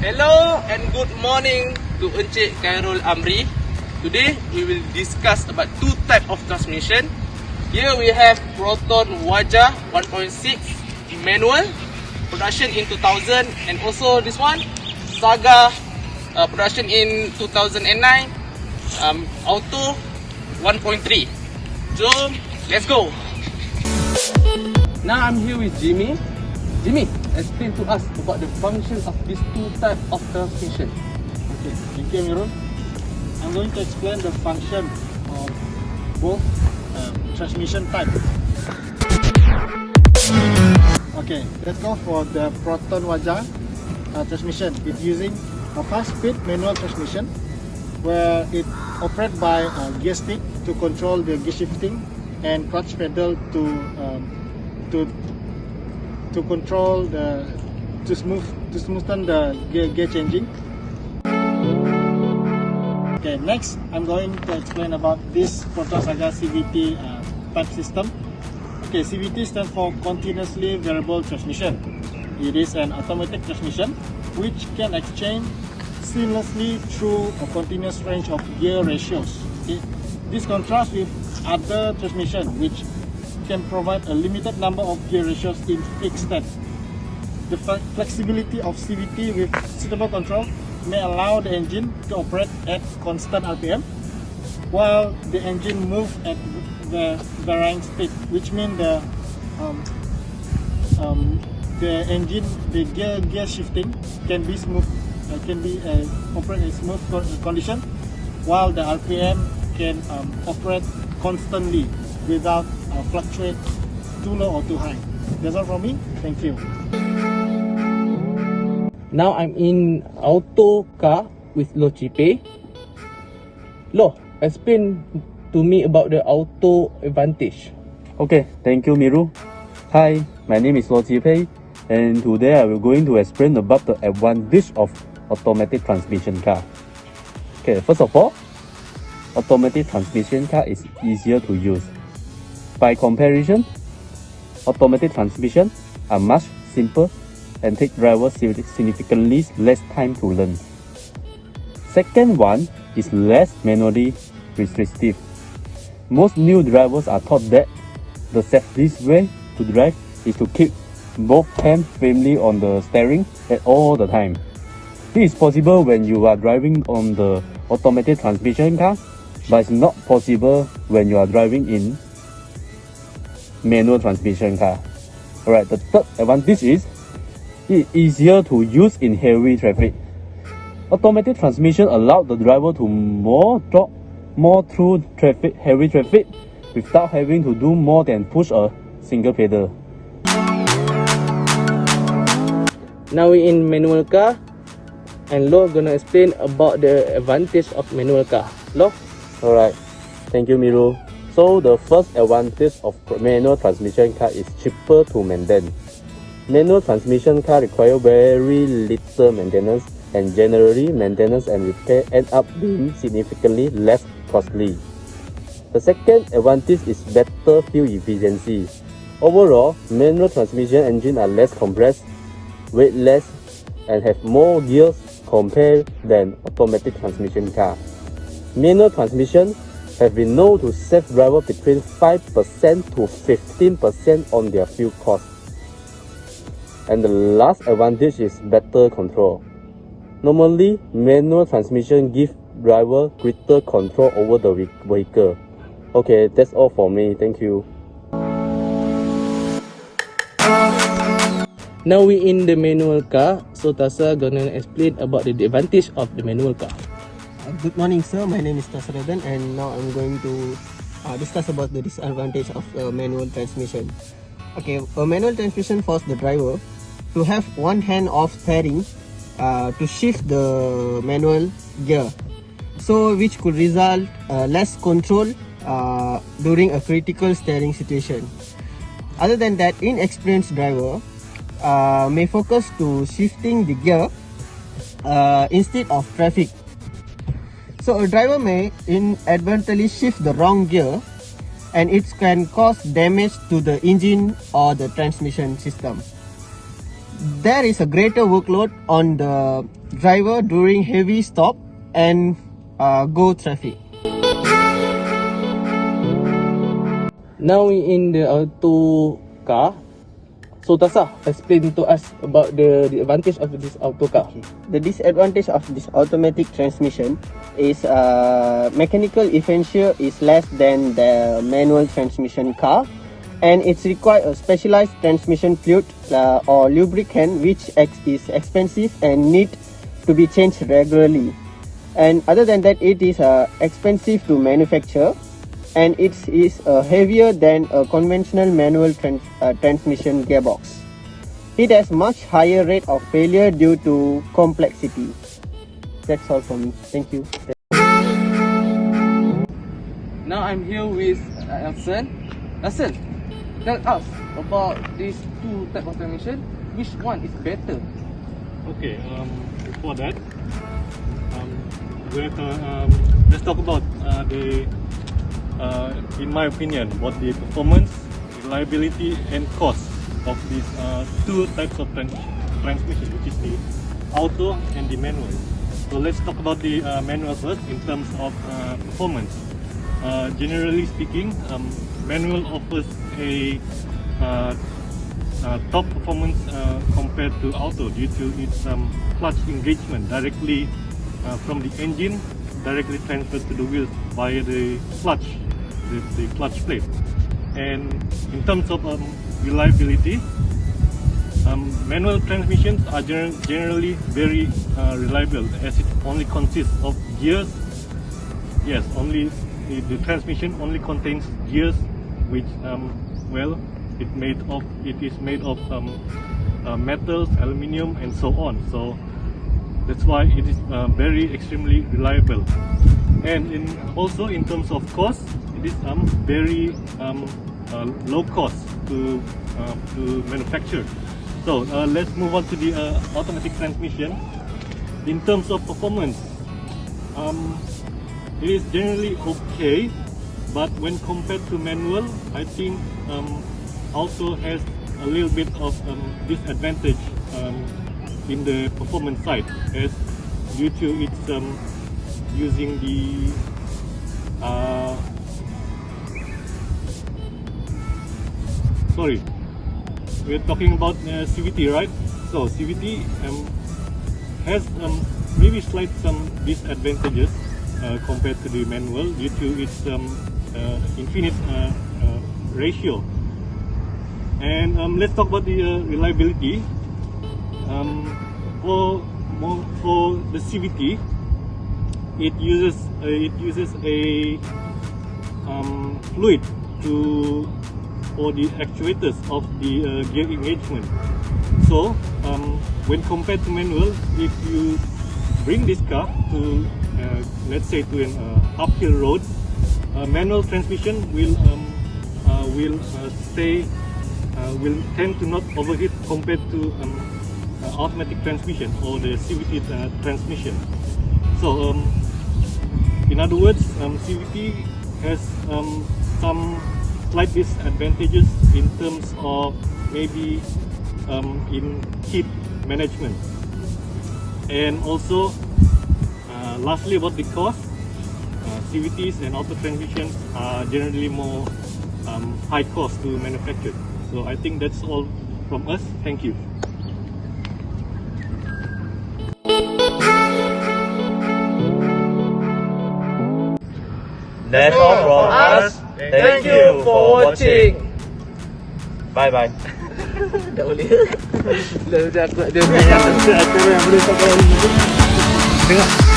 Hello and good morning to Encik Khairul Amri. Today we will discuss about two types of transmission. Here we have Proton Wajah 1.6 manual production in 2000, and also this one Saga production in 2009 auto 1.3. So let's go. Now I'm here with Jimmy. Jimmy, explain to us about the function of these two types of transmission. Okay, thank you, Amirul. I'm going to explain the function of both transmission types. Okay, let's go for the Proton Wajah transmission. It's using a fast-speed manual transmission where it operates by a gear stick to control the gear shifting and clutch pedal to control to smoothen the gear changing. Okay, next I'm going to explain about this Proton Saga CVT type system. Okay, CVT stands for continuously variable transmission. It is an automatic transmission which can exchange seamlessly through a continuous range of gear ratios. Okay, this contrasts with other transmission which can provide a limited number of gear ratios in fixed state. The flexibility of CVT with suitable control may allow the engine to operate at constant RPM while the engine moves at the varying speed, which means the gear shifting can be smooth, operate in smooth condition, while the RPM can operate constantly without fluctuate too low or too high. That's all from me. Thank you. Now I'm in auto car with Lo Chipe. Lo, explain to me about the auto advantage. Okay, thank you, Miru. Hi, my name is Lo Pei, and today I will going to explain about the advantage of automatic transmission car. Okay, first of all, automatic transmission car is easier to use. By comparison, automatic transmission are much simpler and take drivers significantly less time to learn. Second one is less manually restrictive. Most new drivers are taught that the safest way to drive is to keep both hands firmly on the steering at all the time. This is possible when you are driving on the automatic transmission car, but it's not possible when you are driving in manual transmission car. Alright, the third advantage is it's easier to use in heavy traffic. Automatic transmission allows the driver to more through heavy traffic without having to do more than push a single pedal. Now we in manual car, and Lo gonna explain about the advantage of manual car. Lo? Alright, thank you, Miru. So the first advantage of manual transmission car is cheaper to maintain. Manual transmission car require very little maintenance, and generally maintenance and repair end up being significantly less costly. The second advantage is better fuel efficiency. Overall, manual transmission engines are less compressed, weight less, and have more gears compared than automatic transmission car. Manual transmission have been known to save drivers between 5% to 15% on their fuel costs. And the last advantage is better control. Normally, manual transmission gives driver greater control over the vehicle. Okay, that's all for me. Thank you. Now we in the manual car, so Tasa gonna explain about the advantage of the manual car. Good morning, sir. My name is THASARATHAN, and now I'm going to discuss about the disadvantage of manual transmission. Okay, a manual transmission forces the driver to have one hand off steering to shift the manual gear, so which could result less control during a critical steering situation. Other than that, inexperienced driver may focus to shifting the gear instead of traffic. So a driver may inadvertently shift the wrong gear, and it can cause damage to the engine or the transmission system. there is a greater workload on the driver during heavy stop and go traffic. Now we in the auto car. So Tasa, explain to us about the advantage of this auto car. Okay. The disadvantage of this automatic transmission is mechanical efficiency is less than the manual transmission car, and it's require a specialized transmission fluid or lubricant, which is expensive and need to be changed regularly. And other than that, it is expensive to manufacture, and it is heavier than a conventional manual transmission gearbox. It has much higher rate of failure due to complexity. That's all from me. Thank you. Now I'm here with Elson. Elson, tell us about these two types of transmission. Which one is better? Okay, before that, let's talk about in my opinion, what the performance, reliability, and cost of these two types of transmission, which is the auto and the manual. So let's talk about the manual first in terms of performance. Generally speaking, manual offers a top performance compared to auto due to its clutch engagement directly from the engine, directly transferred to the wheels via the clutch, the clutch plate. And in terms of reliability, manual transmissions are generally very reliable, as it only consists of gears. Yes, only the transmission only contains gears, which it is made of metals, aluminium, and so on. So that's why it is very extremely reliable. And also in terms of cost, it is very low cost to manufacture. So let's move on to the automatic transmission. In terms of performance, it is generally okay, but when compared to manual, I think auto has a little bit of disadvantage in the performance side, as due to its using the we're talking about CVT, right? So CVT has maybe slight some disadvantages compared to the manual due to its infinite ratio. And let's talk about the reliability. For the CVT, it uses a fluid for the actuators of the gear engagement. So when compared to manual, if you bring this car to let's say to an uphill road, manual transmission will tend to not overheat compared to automatic transmission or the CVT transmission. So in other words, CVT has some slight disadvantages in terms of maybe in heat management. And also lastly, about the cost, CVTs and auto transmissions are generally more high cost to manufacture. So I think that's all from us. Thank you. That's all from us. Thank you for watching. Bye bye. Tak boleh. Dah aku nak dia. Acara yang boleh sampai dengar.